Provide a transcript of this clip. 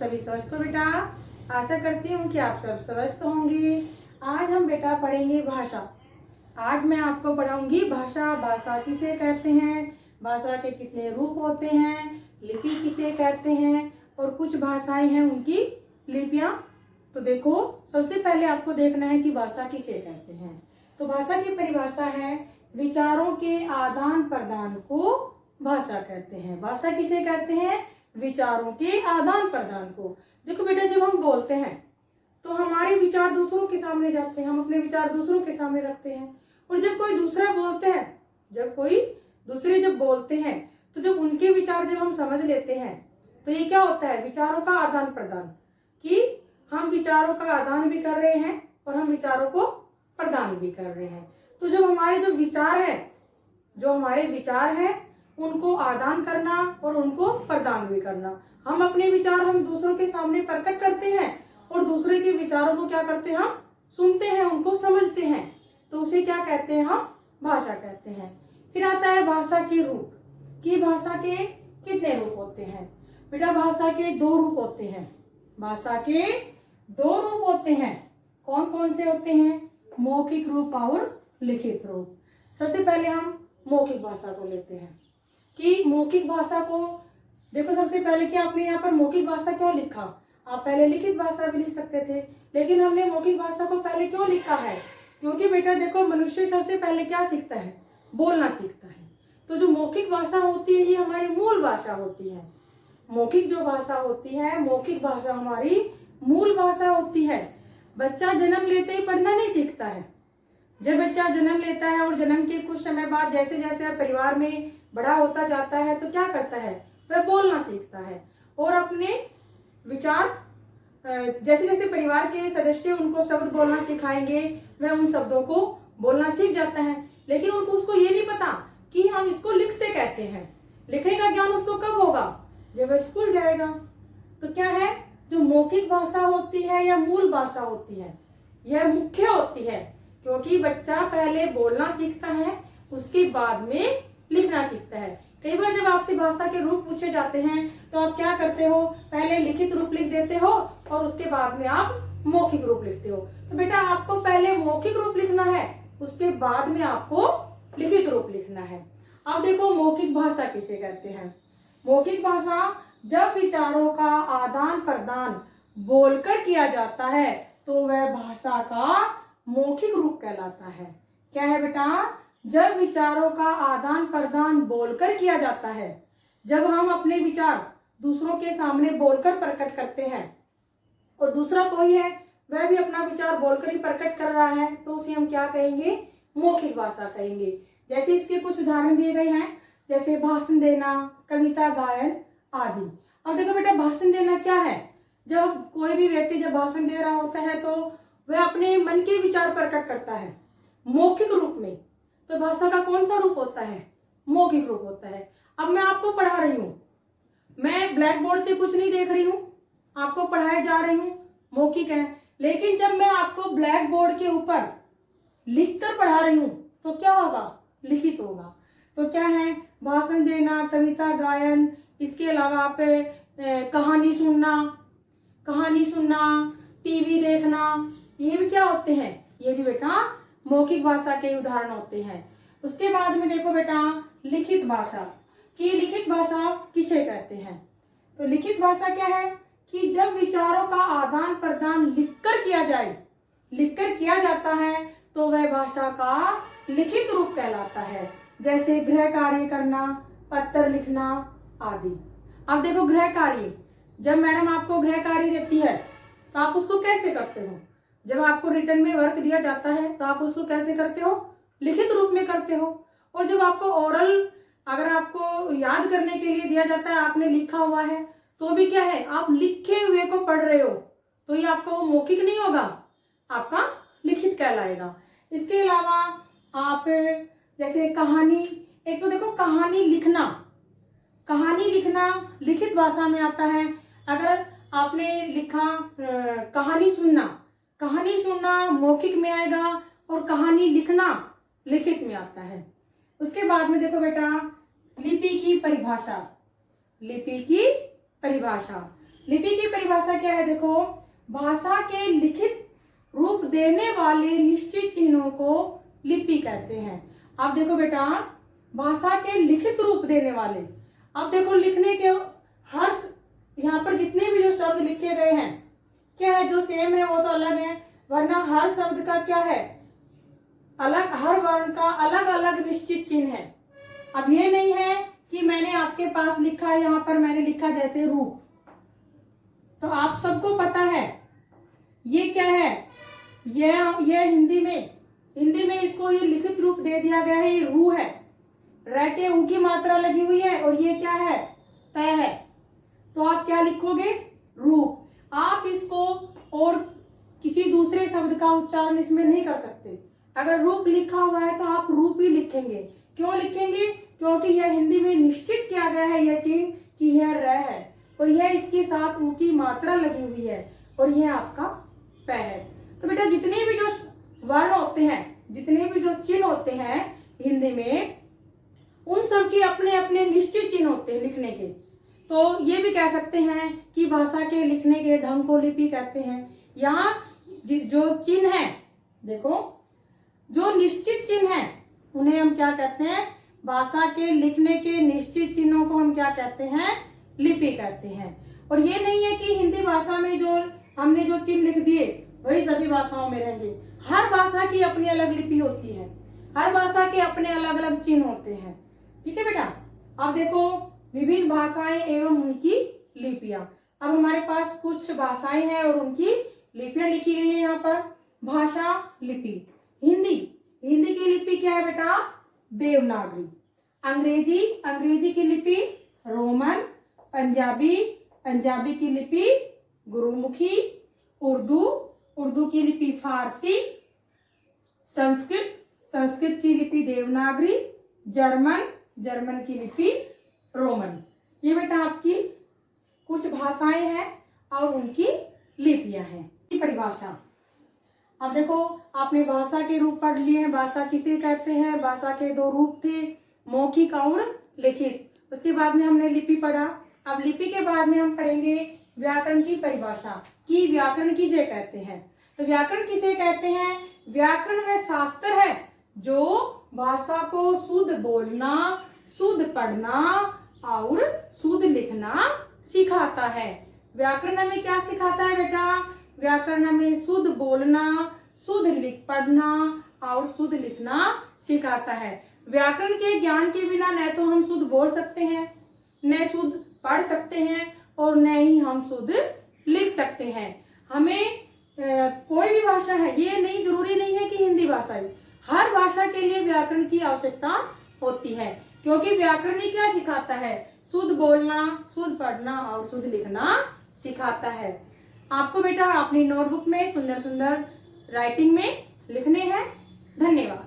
सभी स्वस्थ हो बेटा। आशा करती हूँ कि आप सब स्वस्थ होंगे। आज हम बेटा पढ़ेंगे भाषा। आज मैं आपको पढ़ाऊंगी भाषा। भाषा किसे कहते हैं, भाषा के कितने रूप होते हैं, लिपि किसे कहते हैं और कुछ भाषाएं हैं उनकी लिपियां। तो देखो, सबसे पहले आपको देखना है कि भाषा किसे कहते हैं। तो भाषा की परिभाषा है विचारों के आदान प्रदान को भाषा कहते हैं। भाषा किसे कहते हैं? विचारों के आदान प्रदान को। देखो बेटा, जब हम बोलते हैं तो हमारे विचार दूसरों के सामने जाते हैं, हम अपने विचार दूसरों के सामने रखते हैं। और जब कोई दूसरा बोलते हैं, जब कोई दूसरे जब बोलते हैं तो जब उनके विचार जब हम समझ लेते हैं तो ये क्या होता है? विचारों का आदान प्रदान। कि हम विचारों का आदान भी कर रहे हैं और हम विचारों को प्रदान भी कर रहे हैं। तो जब हमारे जो हमारे विचार हैं उनको आदान करना और उनको प्रदान भी करना। हम अपने विचार हम दूसरों के सामने प्रकट करते हैं और दूसरे के विचारों को क्या करते हैं? हम सुनते हैं, उनको समझते हैं। तो उसे क्या कहते हैं? हम भाषा कहते हैं। फिर आता है भाषा के रूप। कि भाषा के कितने रूप होते हैं? बेटा, भाषा के 2 रूप होते हैं। भाषा के 2 रूप होते हैं। कौन कौन से होते हैं? मौखिक रूप और लिखित रूप। सबसे पहले हम मौखिक भाषा को लेते हैं। कि मौखिक भाषा को देखो, सबसे पहले कि आपने यहाँ पर मौखिक भाषा क्यों लिखा? आप पहले लिखित भाषा भी लिख सकते थे, लेकिन हमने मौखिक भाषा को पहले क्यों लिखा है? क्योंकि बेटा देखो, मनुष्य सबसे पहले क्या सीखता है? बोलना सीखता है। तो जो मौखिक भाषा होती है ये हमारी मूल भाषा होती है। मौखिक जो भाषा होती है, मौखिक भाषा हमारी मूल भाषा होती है। बच्चा जन्म लेते ही पढ़ना नहीं सीखता है। जब बच्चा जन्म लेता है और जन्म के कुछ समय बाद जैसे जैसे परिवार में बड़ा होता जाता है तो क्या करता है? वह बोलना सीखता है और अपने विचार जैसे जैसे परिवार के सदस्य उनको शब्द बोलना सिखाएंगे, वह उन शब्दों को बोलना सीख जाता है। लेकिन उसको ये नहीं पता कि हम इसको लिखते कैसे हैं। लिखने का ज्ञान उसको कब होगा? जब वह स्कूल जाएगा। तो क्या है, जो मौखिक भाषा होती है या मूल भाषा होती है, यह मुख्य होती है। क्योंकि बच्चा पहले बोलना सीखता है, उसके बाद में लिखना सीखता है। कई बार जब आपसे भाषा के रूप पूछे जाते हैं तो आप क्या करते हो? पहले लिखित रूप लिख देते हो और उसके बाद में आप मौखिक रूप लिखते हो। तो बेटा, आपको पहले मौखिक रूप लिखना है, उसके बाद में आपको लिखित रूप लिखना है। अब देखो, मौखिक भाषा किसे कहते हैं? मौखिक भाषा जब विचारों का आदान प्रदान बोलकर किया जाता है तो वह भाषा का मौखिक रूप कहलाता है। क्या है बेटा? जब विचारों का आदान प्रदान बोलकर किया जाता है, जब हम अपने विचार दूसरों के सामने बोलकर प्रकट करते हैं और दूसरा कोई है वह भी अपना विचार बोलकर ही प्रकट कर रहा है, तो उसे हम क्या कहेंगे? मौखिक भाषा कहेंगे। जैसे इसके कुछ उदाहरण दिए गए हैं, जैसे भाषण देना, कविता गायन आदि। अब देखो बेटा, भाषण देना क्या है? जब कोई भी व्यक्ति जब भाषण दे रहा होता है तो वह अपने मन के विचार प्रकट करता है मौखिक रूप में। तो भाषा का कौन सा रूप होता है? मौखिक रूप होता है। अब मैं आपको पढ़ा रही हूँ, मैं ब्लैक बोर्ड से कुछ नहीं देख रही हूँ, आपको पढ़ाए जा रही हूँ, मौखिक है। लेकिन जब मैं आपको ब्लैक बोर्ड के ऊपर लिख कर पढ़ा रही हूँ तो क्या होगा? लिखित होगा। तो क्या है? भाषण देना, कविता गायन, इसके अलावा आप कहानी सुनना, टीवी देखना, ये भी क्या होते हैं? ये भी बेटा मौखिक भाषा के उदाहरण होते हैं। उसके बाद में देखो बेटा, लिखित भाषा। कि लिखित भाषा किसे कहते हैं? तो लिखित भाषा क्या है? कि जब विचारों का आदान प्रदान लिखकर किया जाता है तो वह भाषा का लिखित रूप कहलाता है। जैसे गृह कार्य करना, पत्र लिखना आदि। अब देखो, गृह कार्य, जब मैडम आपको गृह कार्य देती है तो आप उसको कैसे करते हो? जब आपको रिटर्न में वर्क दिया जाता है तो आप उसको कैसे करते हो? लिखित रूप में करते हो। और जब आपको ओरल, अगर आपको याद करने के लिए दिया जाता है, आपने लिखा हुआ है, तो भी क्या है? आप लिखे हुए को पढ़ रहे हो, तो ये आपका वो मौखिक नहीं होगा, आपका लिखित कहलाएगा। इसके अलावा आप जैसे कहानी, एक तो देखो कहानी लिखना लिखित भाषा में आता है। अगर आपने लिखा कहानी सुनना मौखिक में आएगा और कहानी लिखना लिखित में आता है। उसके बाद में देखो बेटा, लिपि की परिभाषा। लिपि की परिभाषा क्या है? देखो, भाषा के लिखित रूप देने वाले निश्चित चिन्हों को लिपि कहते हैं। अब देखो बेटा, भाषा के लिखित रूप देने वाले, अब देखो लिखने के हर यहाँ पर जितने भी जो शब्द लिखे गए हैं क्या है, जो सेम है वो तो अलग है, वरना हर शब्द का क्या है, अलग, हर वर्ण का अलग अलग निश्चित चिन्ह है। अब ये नहीं है कि मैंने आपके पास लिखा, यहाँ पर मैंने लिखा जैसे रूप, तो आप सबको पता है ये क्या है, ये हिंदी में इसको ये लिखित रूप दे दिया गया है, ये रू है, र के ऊ की मात्रा लगी हुई है और ये क्या है, प है, तो आप क्या लिखोगे, रूप। आप इसको और किसी दूसरे शब्द का उच्चारण इसमें नहीं कर सकते। अगर रूप लिखा हुआ है तो आप रूप ही लिखेंगे। क्यों लिखेंगे? क्योंकि यह हिंदी में निश्चित किया गया है यह चिन्ह कि यह र है और यह इसके साथ ऊ की मात्रा लगी हुई है और यह आपका प है। तो बेटा जितने भी जो वर्ण होते हैं, जितने भी जो चिन्ह होते हैं हिंदी में, उन सब के अपने अपने निश्चित चिन्ह होते हैं लिखने के। तो ये भी कह सकते हैं कि भाषा के लिखने के ढंग को लिपि कहते हैं। यहाँ जो चिन्ह है, देखो जो निश्चित चिन्ह है उन्हें हम क्या कहते हैं, भाषा के लिखने के निश्चित चिन्हों को हम क्या कहते हैं, लिपि कहते हैं। और ये नहीं है कि हिंदी भाषा में जो हमने जो चिन्ह लिख दिए वही सभी भाषाओं में रहेंगे। हर भाषा की अपनी अलग लिपि होती है, हर भाषा के अपने अलग अलग चिन्ह होते हैं। ठीक है बेटा। अब देखो विभिन्न भाषाएं एवं उनकी लिपियां। अब हमारे पास कुछ भाषाएं हैं और उनकी लिपियां लिखी गई है यहाँ पर। भाषा लिपि, हिंदी की लिपि क्या है बेटा, देवनागरी। अंग्रेजी की लिपि रोमन। पंजाबी की लिपि गुरुमुखी। उर्दू की लिपि फारसी। संस्कृत की लिपि देवनागरी। जर्मन की लिपि रोमन। ये बेटा आपकी कुछ भाषाएं हैं और उनकी लिपियां हैं। परिभाषा, अब देखो आपने भाषा के रूप पढ़ लिए हैं। भाषा किसे कहते हैं? भाषा के दो रूप थे, मौखिक और लिखित। उसके बाद में हमने लिपि पढ़ा। अब लिपि के बाद में हम पढ़ेंगे व्याकरण की परिभाषा कि व्याकरण किसे कहते हैं। तो व्याकरण किसे कहते हैं? व्याकरण वह शास्त्र है जो भाषा को शुद्ध बोलना, शुद्ध पढ़ना और शुद्ध लिखना सिखाता है। व्याकरण हमें क्या सिखाता है बेटा? व्याकरण हमें शुद्ध बोलना, शुद्ध पढ़ना और शुद्ध लिखना सिखाता है। व्याकरण के ज्ञान के बिना न तो हम शुद्ध बोल सकते हैं, न शुद्ध पढ़ सकते हैं और न ही हम शुद्ध लिख सकते हैं। हमें कोई भी भाषा है, ये नहीं जरूरी नहीं है कि हिंदी भाषा ही, हर भाषा के लिए व्याकरण की आवश्यकता होती है। क्योंकि व्याकरण ही क्या सिखाता है? शुद्ध बोलना, शुद्ध पढ़ना और शुद्ध लिखना सिखाता है। आपको बेटा अपनी नोटबुक में सुंदर सुंदर राइटिंग में लिखने हैं। धन्यवाद।